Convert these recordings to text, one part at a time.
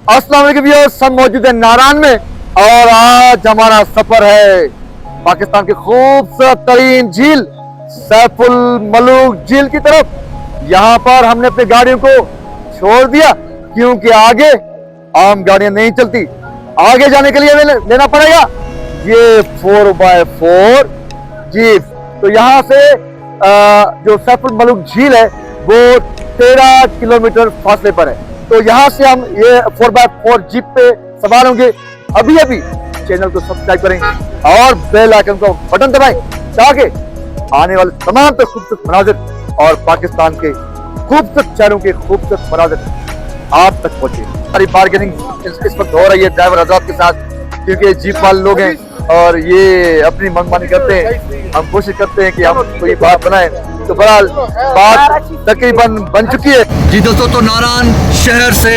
अस्सलाम वालेकुम व्यूअर्स, हम मौजूद है नारायण में और आज हमारा सफर है पाकिस्तान की खूबसूरत तरीन झील सैफुल मलूक झील की तरफ। यहाँ पर हमने अपनी गाड़ियों को छोड़ दिया क्योंकि आगे आम गाड़ियां नहीं चलती। आगे जाने के लिए हमें लेना पड़ेगा ये 4x4 जीप। तो यहाँ से जो सैफुल मलूक झील है वो 13 किलोमीटर फासले पर है। तो यहाँ से हम ये 4x4 जीप पे सवार होंगे। अभी अभी चैनल को सब्सक्राइब करें और बेल आइकन को बटन दबाएं ताकि आने वाले तमाम तो खूबसूरत मनाजिर और पाकिस्तान के खूबसूरत शहरों के खूबसूरत मनाजिर आप तक पहुंचे। हमारी बार्गेनिंग इस वक्त हो रही है ड्राइवर आजाद के साथ, क्योंकि जीप वाले लोग हैं और ये अपनी मनमानी करते हैं। हम कोशिश करते हैं कि हम कोई बात बनाए, तो बहरहाल बात तकरीबन बन चुकी है। जी दोस्तों, तो नारायण शहर से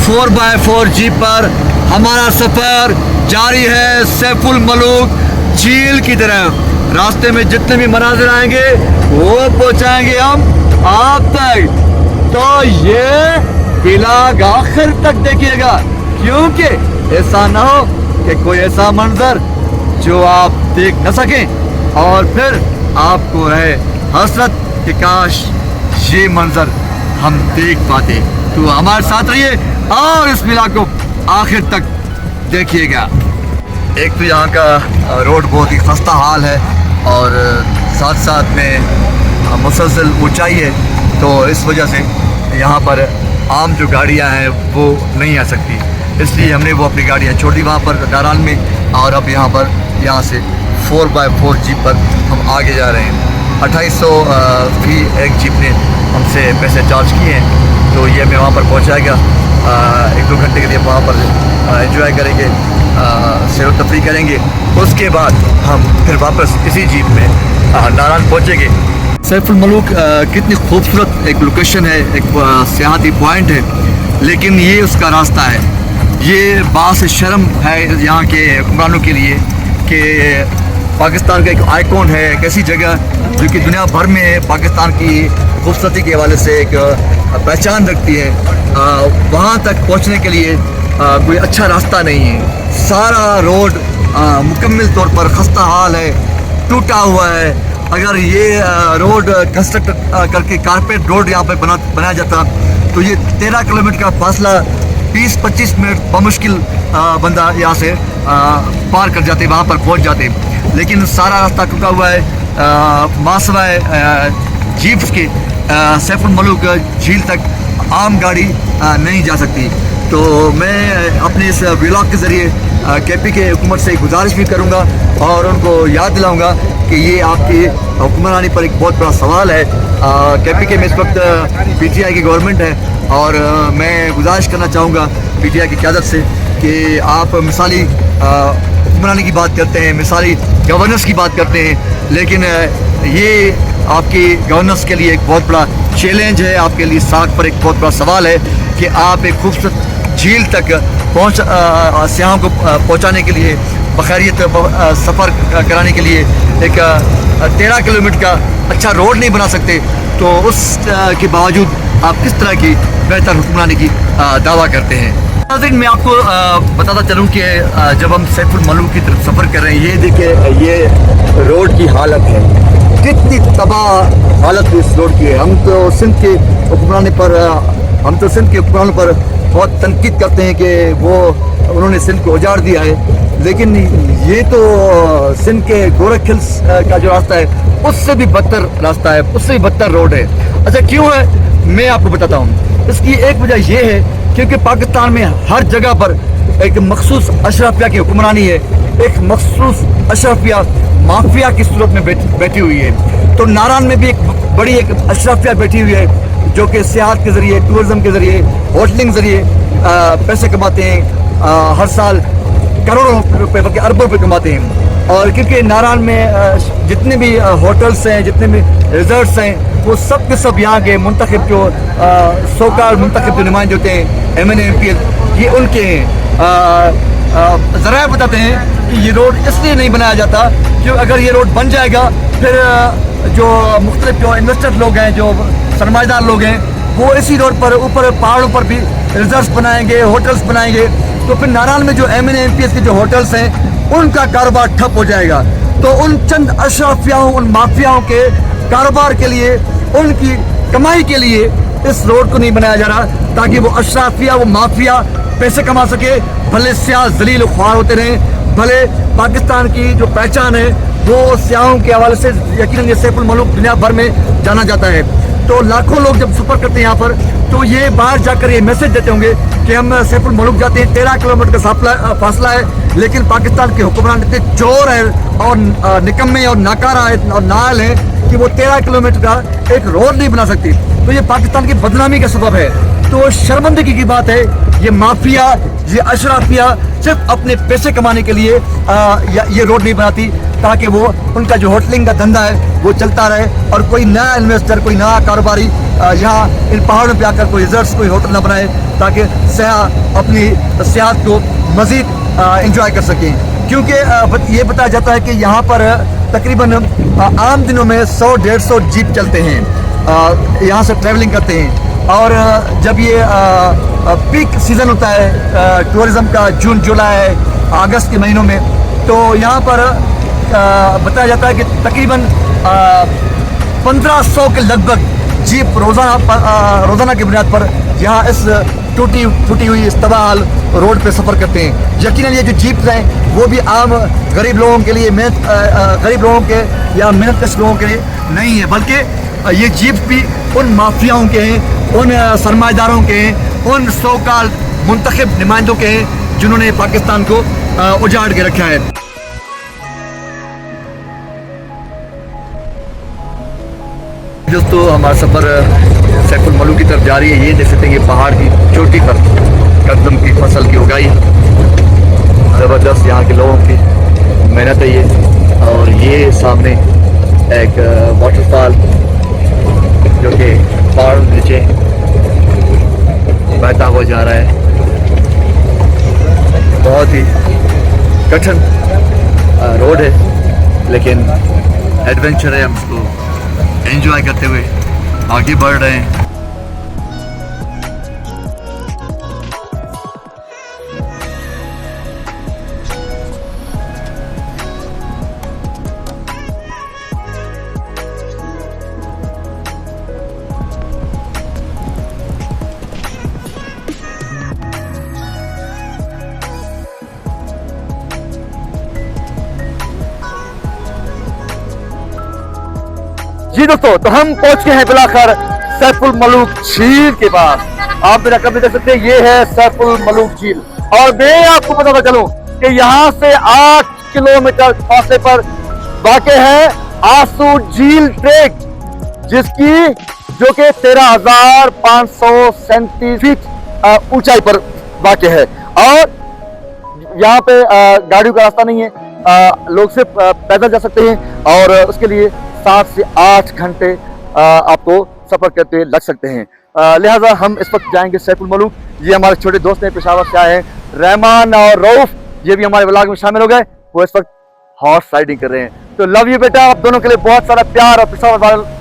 4x4 जीप पर हमारा सफर जारी है सैफुल मलूक झील की तरफ। रास्ते में जितने भी मनाजिर आएंगे वो पहुंचाएंगे हम आप तक। तो ये व्लॉग आखिर तक देखिएगा, क्योंकि ऐसा ना हो कि कोई ऐसा मंजर जो आप देख न सकें और फिर आपको रहे हसरत कि काश ये मंजर हम देख पाते। तो हमारे साथ रहिए और इस व्लॉग को आखिर तक देखिएगा। एक तो यहाँ का रोड बहुत ही खस्ता हाल है और साथ साथ में मुसलसल ऊंचाई है, तो इस वजह से यहाँ पर आम जो गाड़ियाँ हैं वो नहीं आ सकती। इसलिए हमने वो अपनी गाड़ियाँ छोड़ दी वहाँ पर नारायण में, और अब यहाँ से 4x4 जीप पर हम आगे जा रहे हैं। 2800 फी एक जीप ने हमसे पैसे चार्ज किए हैं, तो ये हमें वहाँ पर पहुँचाएगा। 1-2 घंटे के लिए वहाँ पर एंजॉय करेंगे, सैर तफरी करेंगे। उसके बाद हम फिर वापस इसी जीप में नारायण पहुँचेंगे। सैफुल मलूक कितनी खूबसूरत एक लोकेशन है, एक सियाहती पॉइंट है, लेकिन ये उसका रास्ता है। ये बास शर्म है यहाँ के हुक्मरानों के लिए कि पाकिस्तान का एक आइकॉन है, एक ऐसी जगह जो कि दुनिया भर में पाकिस्तान की खूबसूरती के हवाले से एक पहचान रखती है। वहाँ तक पहुँचने के लिए कोई अच्छा रास्ता नहीं है। सारा रोड मुकम्मल तौर पर खस्ता हाल है, टूटा हुआ है। अगर ये रोड कंस्ट्रक्ट करके कारपेट रोड यहाँ पर बनाया जाता तो ये 13 किलोमीटर का फासला 20-25 मिनट बमुश्किल बंदा यहाँ से पार कर जाते, वहाँ पर पहुँच जाते। लेकिन सारा रास्ता टूटा हुआ है। मासवाए जीप्स के सैफुल मलूक झील तक आम गाड़ी नहीं जा सकती। तो मैं अपने इस व्लॉग के ज़रिए केपी के हुकूमत से गुजारिश भी करूँगा और उनको याद दिलाऊँगा कि ये आपकी हुक्मरानी पर एक बहुत बड़ा सवाल है। केपी के में इस वक्त पीटीआई की गवर्नमेंट है और मैं गुजारिश करना चाहूँगा पीटीआई की क़यादत से कि आप मिसाली हुक्मरानी की बात करते हैं, मिसाली गवर्नेंस की बात करते हैं, लेकिन ये आपकी गवर्नेंस के लिए एक बहुत बड़ा चैलेंज है, आपके लिए साख पर एक बहुत बड़ा सवाल है कि आप एक खूबसूरत झील तक सियाहों को पहुँचाने के लिए, बखैरियत सफ़र कराने के लिए एक 13 किलोमीटर का अच्छा रोड नहीं बना सकते। तो उस के बावजूद आप किस तरह की बेहतर हुक्मरानी की दावा करते हैं। मैं आपको बताता चलूँ कि जब हम सैफुल मलूक की तरफ सफ़र कर रहे हैं, ये देखिए ये रोड की हालत है, कितनी तबाह हालत इस रोड की है। हम तो सिंध के हुक्मरानों पर बहुत तनकीद करते हैं कि वो उन्होंने सिंध को उजाड़ दिया है, लेकिन ये तो सिंध के गोरख हिल्स का जो रास्ता है उससे भी बदतर रास्ता है, उससे भी बदतर रोड है। अच्छा क्यों है, मैं आपको बताता हूँ। इसकी एक वजह यह है क्योंकि पाकिस्तान में हर जगह पर एक मखसूस अशराफिया की हुक्मरानी है, एक मखसूस अशराफिया माफिया की सूरत में बैठी हुई है। तो नारायण में भी एक बड़ी एक अशराफिया बैठी हुई है जो कि सियाहत के ज़रिए, टूरिज़म के ज़रिए, होटलिंग ज़रिए पैसे कमाते हैं। हर साल करोड़ों रुपए बल्कि अरबों रुपए कमाते हैं। और क्योंकि नारायण में जितने भी होटल्स हैं, जितने भी रिजॉर्ट्स हैं, वो सब के सब यहाँ के मुंतखब जो सोकार मुंतखब जो नुमाइंदे होते हैं MNA MPs, ये उनके हैं। ज़रा बताते हैं कि ये रोड इसलिए नहीं बनाया जाता क्योंकि अगर ये रोड बन जाएगा फिर जो मुख्तलिफ जो इन्वेस्टर लोग हैं, जो सरमाएदार लोग हैं, वो इसी रोड पर ऊपर पहाड़ों पर भी रिजॉर्ट्स बनाएंगे, होटल्स बनाएंगे, तो फिर नारायण में जो MNA-MPS के जो होटल्स हैं उनका कारोबार ठप हो जाएगा। तो उन चंद अशराफियाओं, उन माफियाओं के कारोबार के लिए, उनकी कमाई के लिए इस रोड को नहीं बनाया जा रहा, ताकि वो अशराफिया, वो माफिया पैसे कमा सके, भले स्याह जलील ख्वार होते रहें, भले पाकिस्तान की जो पहचान है वो स्याहों के हवाले से यकीनन ये सैफुल मलूक दुनिया भर में जाना जाता है। तो लाखों लोग जब सफ़र करते हैं यहाँ पर, तो ये बाहर जाकर ये मैसेज देते होंगे कि हम सैफुल मलूक जाते हैं, 13 किलोमीटर का फासला है, लेकिन पाकिस्तान के हुक्मरान इतने चोर है और निकम्मे और नाकारा है और नाल है कि वो 13 किलोमीटर का एक रोड नहीं बना सकती। तो ये पाकिस्तान की बदनामी का सबब है। तो शर्मिंदगी की बात है, ये माफिया, ये अशराफिया सिर्फ अपने पैसे कमाने के लिए ये रोड नहीं बनाती, ताकि वो उनका जो होटलिंग का धंधा है वो चलता रहे और कोई नया इन्वेस्टर, कोई नया कारोबारी यहाँ इन पहाड़ों पे आकर कोई रिजॉर्ट्स, कोई होटल ना बनाए, ताकि सयाह अपनी सेहत को मज़ीद इंजॉय कर सकें। क्योंकि ये बताया जाता है कि यहाँ पर तकरीबन आम दिनों में 100-150 जीप चलते हैं, यहाँ से ट्रैवलिंग करते हैं। और जब ये पीक सीज़न होता है टूरिज़्म का, जून, जुलाई, अगस्त के महीनों में, तो यहाँ पर बताया जाता है कि तकरीबन 1500 के लगभग जीप रोज़ाना की बुनियाद पर यहाँ इस टूटी हुई इस तबाह रोड पे सफ़र करते हैं। यकीनन ये जो जीप्स हैं वो भी आम गरीब लोगों के लिए, गरीब लोगों के या मेहनतकश लोगों के लिए नहीं है, बल्कि ये जीप्स भी उन माफियाओं के हैं, उन सरमाएदारों के हैं, उन सो-कॉल मुंतखब नुमाइंदों के हैं जिन्होंने पाकिस्तान को उजाड़ के रखा है। दोस्तों, हमारा सफ़र सैफुल मलूक की तरफ जारी है। ये देख सकते हैं कि पहाड़ की चोटी पर कदम की फसल की उगाई, ज़बरदस्त यहाँ के लोगों की मेहनत है ये। और ये सामने एक वाटरफॉल जो कि पहाड़ नीचे बहता हुआ जा रहा है। बहुत ही कठिन रोड है, लेकिन एडवेंचर है, हम उसको एंजॉय करते हुए आगे बढ़ रहे हैं। जी दोस्तों, तो हम पहुंच गए हैं बिलाखर सैफुल मलूक झील के पास। आप मेरा कभी देख सकते हैं, ये है सैफुल मलूक झील। और मैं आपको बताता चलूं कि यहाँ से 8 किलोमीटर फासले पर वाक़ है आंसू झील ट्रेक, जिसकी जो कि 13,537 फीट ऊंचाई पर वाक़ है। और यहाँ पे गाड़ियों का रास्ता नहीं है, लोग सिर्फ पैदल जा सकते हैं और उसके लिए 7 से 8 घंटे आपको सफर करते लग सकते हैं। लिहाजा हम इस वक्त जाएंगे सैफुल मलूक। ये हमारे छोटे दोस्त हैं, पेशावर से आए हैं, रहमान और रऊफ, ये भी हमारे व्लॉग में शामिल हो गए। वो इस वक्त हॉर्स राइडिंग कर रहे हैं। तो लव यू बेटा, आप दोनों के लिए बहुत सारा प्यार, और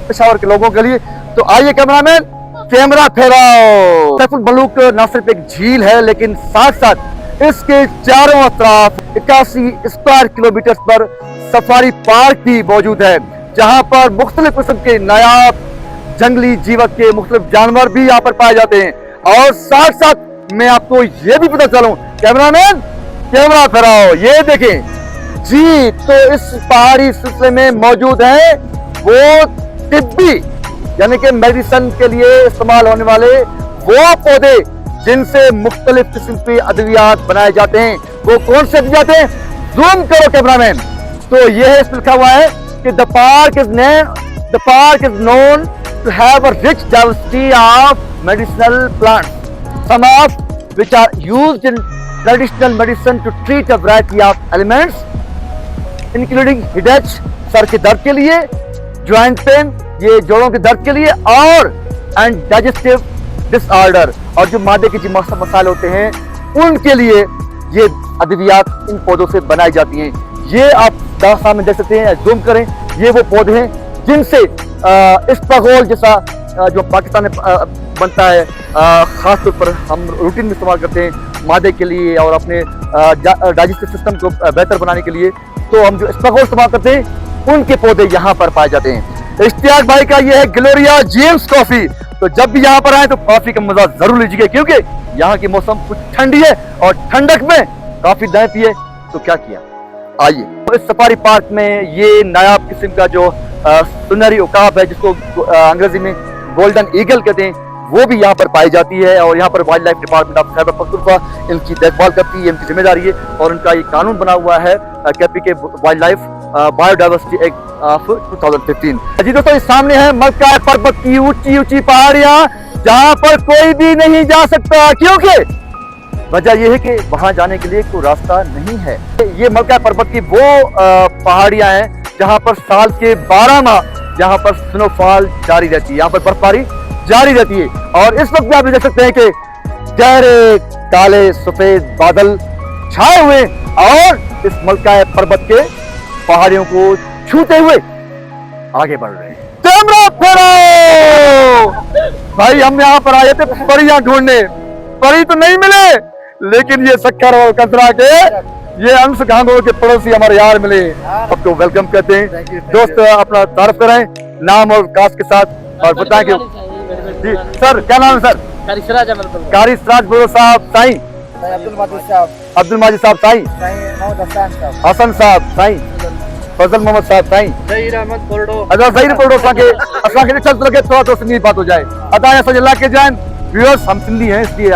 पेशावर के लोगों के लिए। तो आइए कैमरामैन, कैमरा फैलाओ। सैफुल मलूक न सिर्फ एक झील है, लेकिन साथ साथ इसके चारों तरफ 81 स्क्वायर किलोमीटर पर सफारी पार्क भी मौजूद है, जहां पर मुख्तलिफ किस्म के नायाब जंगली जीवत के मुख्तलिफ जानवर भी यहाँ पर पाए जाते हैं। और साथ साथ मैं आपको ये भी पता चलूं, कैमरामैन कैमरा फहराओ, ये देखें जी, तो इस पहाड़ी सिलसिले में मौजूद है वो तिब्बी यानी कि मेडिसिन के लिए इस्तेमाल होने वाले वो पौधे जिनसे मुख्तलिफ किस्म के अद्वियात बनाए जाते हैं। वो कौन से अद्वियात हैं? जूम करो कैमरामैन। तो ये है, इसमें लिखा हुआ है कि the park is known to have a rich diversity of medicinal plants, some of which are used in traditional medicine to treat a variety of ailments, including headache, sir के दर्द के लिए, joint pain, ये जोड़ों के दर्द के लिए, और and digestive disorder, और जो मादे के जो मसाले होते हैं उनके लिए ये अद्वियात इन पौधों से बनाई जाती हैं। ये आप सामने देख सकते हैं, जूम करें, ये वो पौधे हैं जिनसे इस्पागोल जैसा जो पाकिस्तान में बनता है, ख़ास तौर पर हम रूटीन में इस्तेमाल करते हैं मादे के लिए और अपने डाइजेस्टिव सिस्टम को बेहतर बनाने के लिए, तो हम जो स्पगोल इस्तेमाल करते हैं उनके पौधे यहाँ पर पाए जाते हैं। इश्तियाक भाई का ये है ग्लोरिया जेम्स कॉफी। तो जब भी यहाँ पर आए तो कॉफी का मजा जरूर लीजिए, क्योंकि यहाँ की मौसम कुछ ठंडी है और ठंडक में काफी दाएं पिए तो क्या किया। आइए, तो इस सफारी पार्क में ये नायाब किस्म का जो सुनहरी उकाब है, जिसको अंग्रेजी में गोल्डन ईगल कहते हैं, वो भी यहाँ पर पाई जाती है। और यहाँ पर wild life department of Khyber Pakhtunkhwa इनकी देखभाल करती है, इनकी जिम्मेदारी है। और उनका ये कानून बना हुआ है KPK wild life biodiversity act of 2015। जी दोस्तों, इस सामने है मलका पर्वत की ऊंची ऊंची पहाड़ियां, जहां पर कोई भी नहीं जा सकता, क्योंकि वजह यह है कि वहां जाने के लिए कोई रास्ता नहीं है। ये मलका पर्वत की वो पहाड़ियां हैं जहां पर साल के 12 माह जहां पर स्नोफॉल जारी रहती है, यहाँ पर बर्फबारी जारी रहती है। और इस वक्त भी आप देख सकते हैं कि गहरे काले सफेद बादल छाए हुए और इस मलका पर्वत के पहाड़ियों को छूते हुए आगे बढ़ रहे हैं। कैमरा फेरो भाई, हम यहाँ पर आए थे परियां ढूंढने, परी तो नहीं मिले, लेकिन ये शक्कर और कतरा के ये अंश गांगों के पड़ोसी हमारे यार मिले। सबको वेलकम कहते हैं। दोस्त अपना तारुफ कराएं नाम और कास्ट के साथ और बताएं कि जी सर क्या नाम है सर? कारी सिराज बोलो साहब, साईं अब्दुल माजिद साहब, साईं हसन साहब, साईं फजल मोहम्मद साहब, साईं अच्छा ज़हीर पोर्डो के चल लगे थोड़ा तो सिंधी बात हो जाए। अदा सजल्ला के जान व्यूअर्स, हम सिंधी हैं इसलिए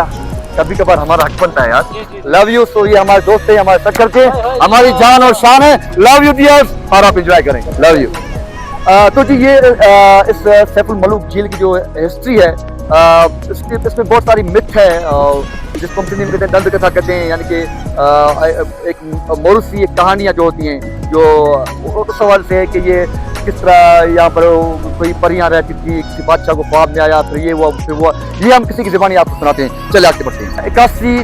कभी कभार हमारा हक बनता है यार। Love you. सो ये हमारे दोस्त है, हमारे शक्कर के, हमारी जान और शान है। लव यू डियर्स, और आप एंजॉय करें। Love you. तो जी ये इस सैफुल मलूक झील की जो हिस्ट्री है, इसमें बहुत सारी मिथ है, जिसको हम सिंधी में कहते हैं दंड कथा कहते हैं, यानी कि एक मोरूसी एक कहानियाँ जो होती हैं, जो उस सवाल से है कि ये किस तरह यहाँ पर कोई परियां रहती थी, किसी बादशाह को ख्वाब में आया, फिर ये हुआ फिर हुआ, ये हम किसी की ज़बानी आपको सुनाते हैं। चले आगे बढ़ते हैं। 81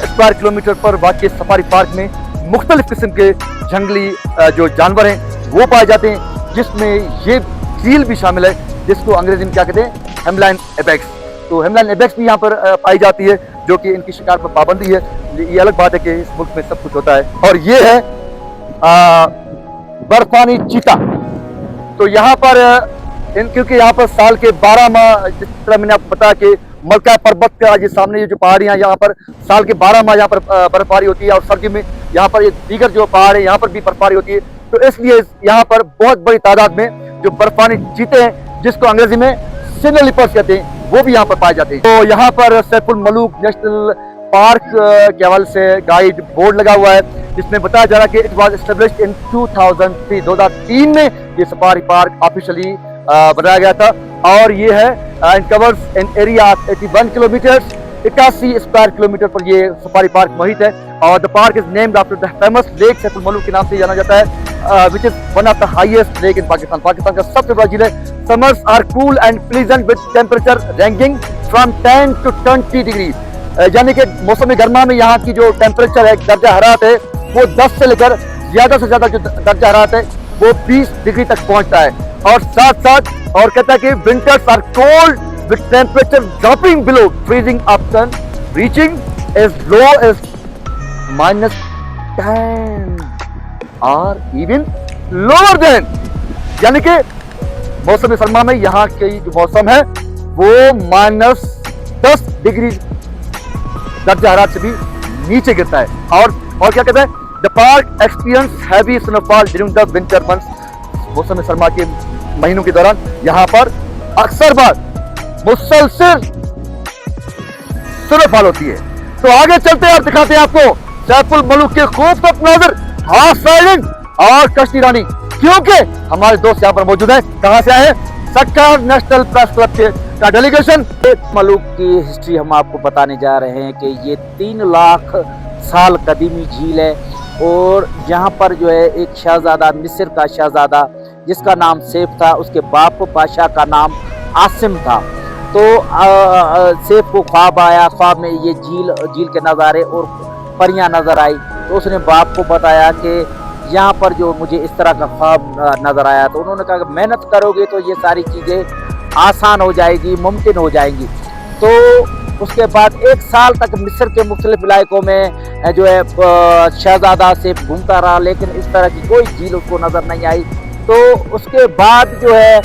स्क्वायर किलोमीटर पर वाक़ सफारी पार्क में मुख्तलिफ किस्म के जंगली जो जानवर हैं वो पाए जाते हैं, जिसमें ये चील भी शामिल है, जिसको अंग्रेजी में क्या कहते हैं, हेमलाइन एबेक्स। तो हेमलाइन एबेक्स भी यहाँ पर पाई जाती है, जो कि इनकी शिकार पर पाबंदी है। ये अलग बात है कि इस मुल्क में सब कुछ होता है। और ये है बर्फानी चीता। तो यहाँ पर क्योंकि यहाँ पर साल के 12 माह, जिस तरह मैंने आपको बताया कि मलका पर्वत का ये सामने ये जो पहाड़ियाँ, यहाँ पर साल के 12 माह यहाँ पर बर्फबारी होती है, और सर्दी में यहाँ पर ये दीगर जो पहाड़ है यहाँ पर भी बर्फबारी होती है। तो इसलिए यहाँ पर बहुत बड़ी तादाद में जो बर्फानी चीते हैं, जिसको अंग्रेजी में सिग्नल लिपर्स कहते हैं, वो भी यहाँ पर पाए जाते हैं। तो यहाँ पर सैफुल मलूक नेशनल पार्क के हवाले से गाइड बोर्ड लगा हुआ है, जिसमें बताया जा रहा है कि इट वाज एस्टेब्लिश्ड इन 2003 में ये सफारी पार्क ऑफिशियली बनाया गया था। और ये है it covers an area of 81 kilometre, 81 square kilometre पर ये सफारी पार्क मुहित है। और the park is named after the famous lake Saiful Malook के नाम से जाना जाता है, which is one of the highest lake in Pakistan. Pakistan का सबसे बड़ा झील है। Summers are cool and pleasant with temperature ranking from 10 to 20 degree, यानी कि मौसम गर्मा में यहाँ की जो टेम्परेचर है, दर्जा हरारत है, वो 10 से लेकर ज्यादा से ज्यादा जो दर्जा हरारत है वो 20 डिग्री तक पहुंचता है। और साथ साथ और कहता है कि winters are cold with temperature dropping below freezing option reaching as low as -10 और इवन लोअर देन, यानी कि मौसम सरमा में यहाँ की जो मौसम है वो -10 डिग्री दर्जा हरारत से भी नीचे गिरता है। और क्या कहता है, the park experience heavy snowfall during the winter months, मौसम सरमा के महीनों के दौरान यहाँ पर अक्सर बार मुसलसल स्नोफॉल होती है। तो आगे चलते हैं और दिखाते हैं आपको सैफुल मलूक के खूबसूरत मंजर, हॉर्स राइडिंग और कश्ती रानी, क्योंकि हमारे दोस्त यहाँ पर मौजूद हैं। कहाँ से आए हैं? सक्कर नेशनल प्रेस क्लब के का डेलीगेशन। मलूक की हिस्ट्री हम आपको बताने जा रहे हैं कि ये 3 लाख साल कदीमी झील है, और यहाँ पर जो है एक शहजादा, मिस्र का शहजादा जिसका नाम सैफ था, उसके बाप बादशाह का नाम आसिम था। तो सैफ को ख्वाब आया, ख्वाब में ये झील के नज़ारे और परियां नज़र आई। तो उसने बाप को बताया कि यहाँ पर जो मुझे इस तरह का ख्वाब नज़र आया। तो उन्होंने कहा कि मेहनत करोगे तो ये सारी चीज़ें आसान हो जाएगी, मुमकिन हो जाएंगी। तो उसके बाद 1 साल तक मिस्र के मुख्तलिफ इलाकों में जो है शहजादा सेफ घूमता रहा, लेकिन इस तरह की कोई झील उसको नज़र नहीं आई। तो उसके बाद जो है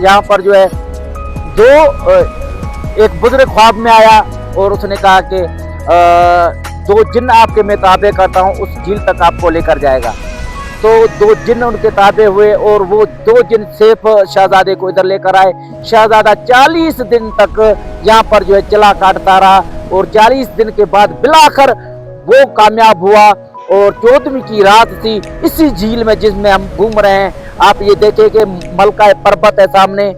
यहाँ पर जो है एक बुजुर्ग ख्वाब में आया और उसने कहा कि 2 जिन्न आपके मैं ताबे करता हूँ, उस झील तक आपको लेकर जाएगा। तो 2 जिन्न उनके ताबे हुए और वो 2 जिन्न सेफ शहजादे को इधर लेकर आए। शहजादा 40 दिन तक यहाँ पर जो है चला काटता रहा और 40 दिन के बाद बिलाखिर वो कामयाब हुआ। और 14वीं की रात थी इसी झील में जिसमें हम घूम रहे हैं। आप ये देखें कि मलका पर्वत है सामने,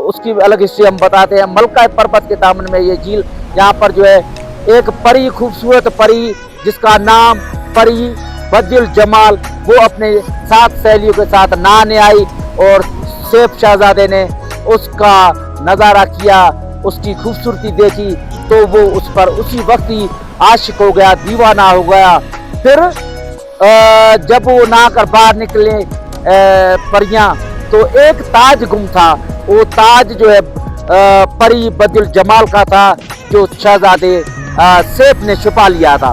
उसकी अलग हिस्ट्री हम बताते हैं। मलका पर्वत के दामन में ये झील, यहाँ पर जो है एक परी, खूबसूरत परी जिसका नाम परी बदिल जमाल, वो अपने 7 सहेलियों के साथ नहाने आई और सेफ शहजादे ने उसका नज़ारा किया, उसकी खूबसूरती देखी तो वो उस पर उसी वक्त ही आशिक हो गया, दीवाना हो गया। फिर जब वो नहाकर बाहर निकले परियां, तो एक ताज गुम था। वो ताज जो है परी बदिल जमाल का था, जो शहजादे सेफ ने छुपा लिया था।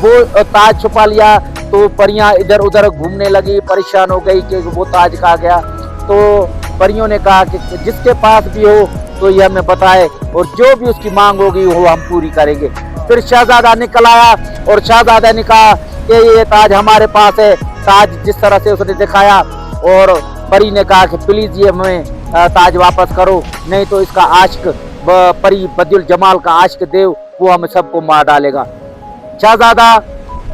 वो ताज छुपा लिया तो परियां इधर उधर घूमने लगी, परेशान हो गई कि वो ताज कहाँ गया। तो परियों ने कहा कि जिसके पास भी हो तो ये हमें बताए और जो भी उसकी मांग होगी वो हम पूरी करेंगे। फिर शहजादा निकल आया और शहजादा ने कहा कि ये ताज हमारे पास है। ताज जिस तरह से उसने दिखाया और परी ने कहा कि प्लीज ये हमें ताज वापस करो, नहीं तो इसका आशिक परी बदिल जमाल का आशिक देव वो हम सबको मार डालेगा। शहजादा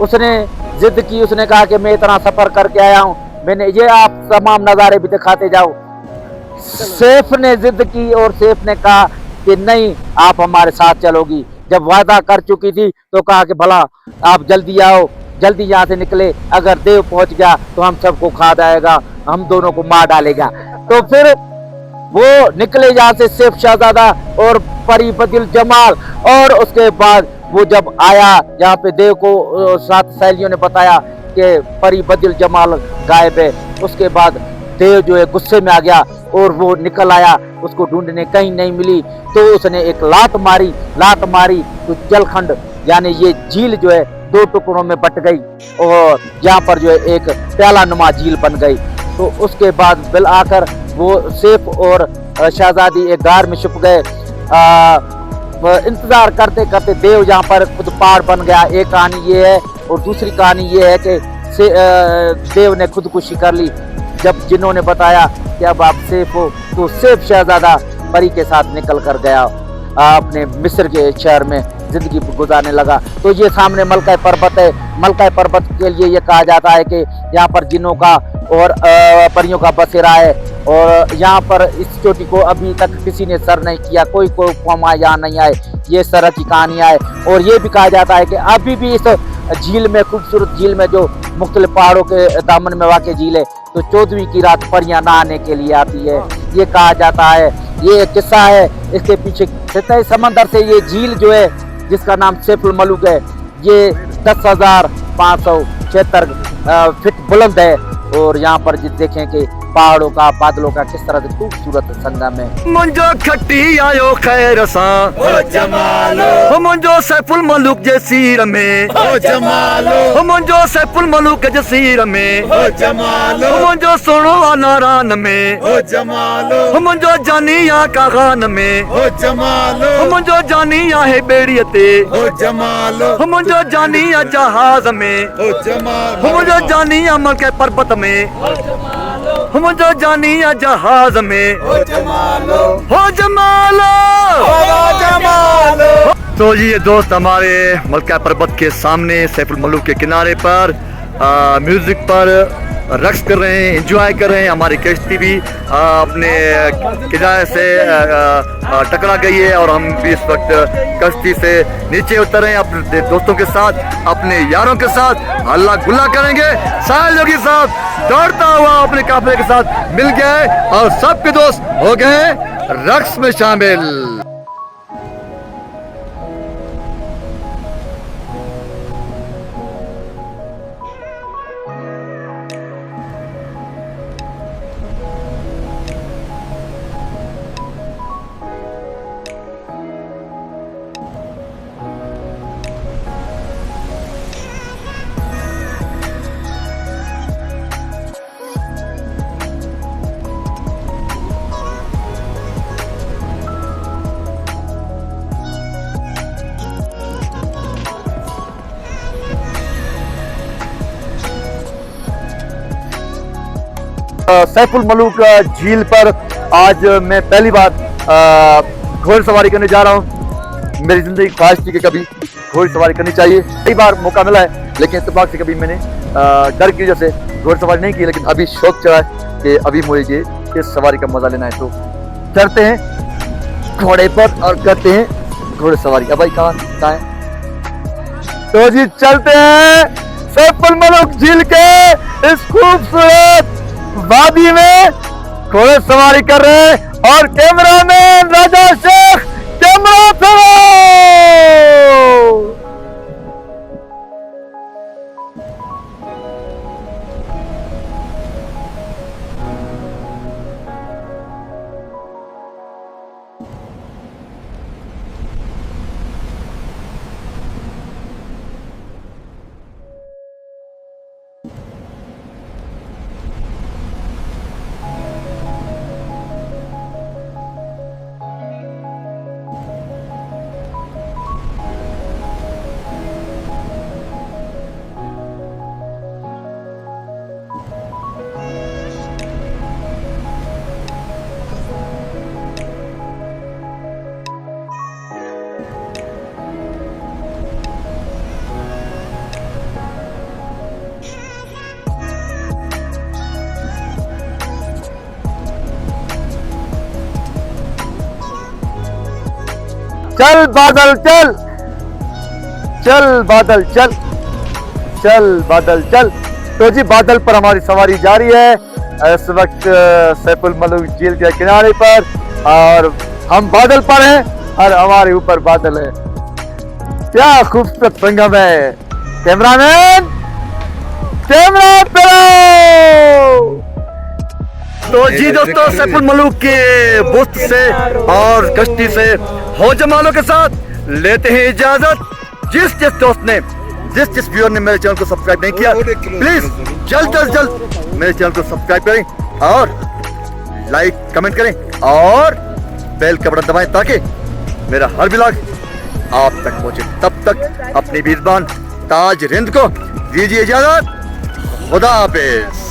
उसने जिद की, उसने कहा कि मैं इतना सफर करके आया हूँ, मैंने ये आप तमाम नज़ारे भी दिखाते जाओ। सेफ ने जिद की और सेफ ने कहा कि नहीं, आप हमारे साथ चलोगी। जब वादा कर चुकी थी तो कहा कि भला आप जल्दी आओ, जल्दी यहाँ से निकले, अगर देव पहुंच गया तो हम सबको खा जाएगा, हम दोनों को मार डालेगा। तो फिर वो निकले यहाँ से सेफ शहजादा और परी बदिल जमाल। और उसके बाद वो जब आया यहाँ पे देव को 7 सहेलियों ने बताया कि परी बदिल जमाल गायब है। उसके बाद देव जो है गुस्से में आ गया और वो निकल आया, उसको ढूंढने कहीं नहीं मिली। तो उसने एक लात मारी तो जलखंड यानी ये झील जो है 2 टुकड़ों में बट गई और यहाँ पर जो है एक प्याला नुमा झील बन गई। तो उसके बाद बिल आकर वो सेफ और शहजादी एक गार में छुप गए। इंतजार करते करते देव यहाँ पर खुद पहाड़ बन गया। एक कहानी ये है और दूसरी कहानी ये है कि देव ने खुदकुशी कर ली। जब जिन्होंने बताया कि अब आप सेफ हो, तो सेफ शहजादा परी के साथ निकल कर गया अपने मिस्र के शहर में जिंदगी गुजारने लगा। तो ये सामने मलका पर्वत है। मलका पर्वत के लिए ये कहा जाता है कि यहाँ पर जिन्नों का और परियों का बसेरा है और यहाँ पर इस चोटी को अभी तक किसी ने सर नहीं किया, कोई कौमा यहाँ नहीं आए। ये इस तरह की कहानियाँ है। और ये भी कहा जाता है कि अभी भी इस झील में, खूबसूरत झील में जो मुख्तलिफ पहाड़ों के दामन में वाक़ झील है, तो 14वीं की रात परियां नहाने के लिए आती है, ये कहा जाता है। ये एक किस्सा है। इसके पीछे सतह समंदर से ये झील जो है जिसका नाम सैफुल मलूक है, ये 10,576 फीट बुलंद है। और यहाँ पर देखें कि पहाड़ों का, बादलों का किस तरह से खूबसूरत संगम है। मुंजो खट्टी आयो खैर सा ओ जमालो, हो मुंजो सैफुल मलूक जसीर में, ओ जमालो, हो मुंजो सैफुल मलूक जसीर में, ओ जमालो, हो मुंजो सोनो नारान में, ओ जमालो, हो मुंजो जानिया का खान में, ओ जमालो, हो मुंजो जानिया है बेड़ियते, ओ जमालो, हो मुंजो जानिया जहाज में, ओ जमालो, हो मुंजो जानिया मलके पर्वत में, हो मुंजो जानिया जहाज में, ओ जमालो, हो जमालो। ओ जमालो। तो ये दोस्त हमारे मलका पर्वत के सामने सैफुल मलूक के किनारे पर म्यूजिक पर रक्स कर रहे हैं, एंजॉय कर रहे हैं। हमारी कश्ती भी अपने किनारे से टकरा गई है और हम भी इस वक्त कश्ती से नीचे उतर रहे हैं अपने दोस्तों के साथ, अपने यारों के साथ हल्ला गुल्ला करेंगे। साहिल के साथ दौड़ता हुआ अपने काफिले के साथ मिल गए और सबके दोस्त हो गए रक्स में शामिल। सैफुल मलूक झील पर आज मैं पहली बार घोड़सवारी करने जा रहा हूँ। मेरी जिंदगी ख्वाहिश थी कि कभी घोड़सवारी करनी चाहिए, कई बार मौका मिला है, लेकिन इत्तेफाक से कभी मैंने डर की वजह से घोड़सवारी नहीं की। लेकिन अभी शौक चढ़ा है कि अभी मुझे इस सवारी का मजा लेना है, तो चढ़ते हैं घोड़े पर और करते हैं घोड़सवारी। अब भाई कहाँ है? तो जी चलते हैं सैफुल मलूक झील के इस खूबसूरत वादी में घोड़सवारी कर रहे हैं। और कैमरामैन राजा शेख कैमरा फेरो। चल बादल चल, चल बादल चल, चल बादल चल। तो जी बादल पर हमारी सवारी जारी है इस वक्त सैफुल मलूक झील के किनारे पर, और हम बादल पर हैं और हमारे ऊपर बादल है। क्या खूबसूरत संगम है। कैमरामैन कैमरा पेरो। तो जी दोस्तों, सैफुल मलूक के बुस्त से और कश्ती से हौजमालों के साथ लेते हैं इजाजत। जिस दोस्त ने जिस व्यूअर ने मेरे चैनल को सब्सक्राइब नहीं किया, प्लीज जल्द से जल्द मेरे चैनल को सब्सक्राइब करें और लाइक कमेंट करें और बेल का बटन दबाएं ताकि मेरा हर व्लॉग आप तक पहुंचे। तब तक अपनी बीरबान ताज रिंद को दीजिए इजाजत। खुदा हाफिज।